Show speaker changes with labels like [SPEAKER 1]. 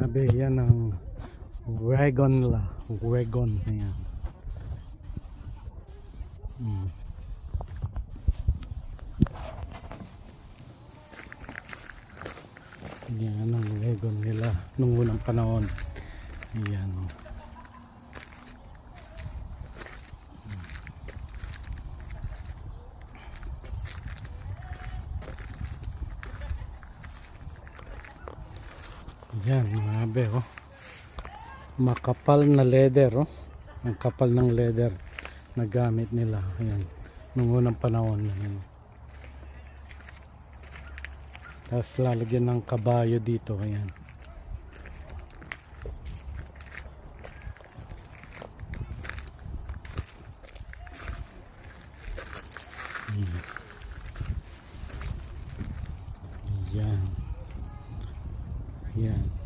[SPEAKER 1] Be, yan ang wagon la. Wagon. Ayan. Yan ang wagon nila nung unang panahon. Ayan. Yan mga be, oh. Makapal na leather, oh. Ang kapal ng leather na gamit nila. Ayan. Nung unang panahon. Ayan. Tapos lalagyan ng kabayo dito. Ayan.